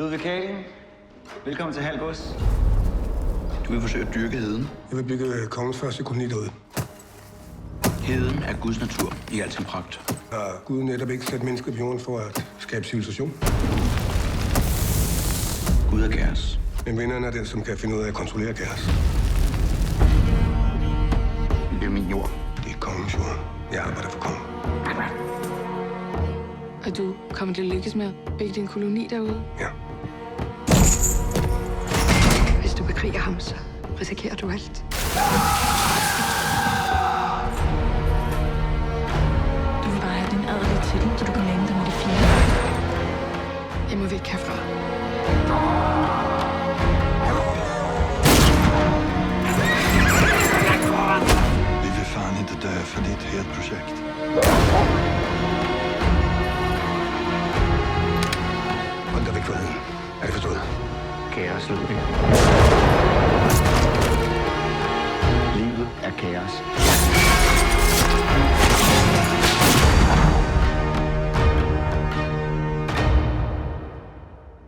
Ludvig Kaling, velkommen til Halvgods. Du vil forsøge at dyrke heden. Jeg vil bygge kongens første koloni derude. Heden er Guds natur i al sin pragt. Har Gud netop ikke sat mennesker på jorden for at skabe civilisation? Gud er kaos. Men vinderen er den, som kan finde ud af at kontrollere kaos. Det er min jord. Det er kongens jord. Jeg arbejder for kongen. Og du kommer til at lykkes med at bygge din koloni derude? Ja. Hvis du bekriger ham, så risikerer du alt. Du vil bare have din adelige titel, så du kan længe dig med det fine. Jeg må væk herfra. Vi vil fan inte dö för ditt helt projekt. Hold dig væk fra heden. Er det forstået? Kaos, Ludvig. Livet er kaos.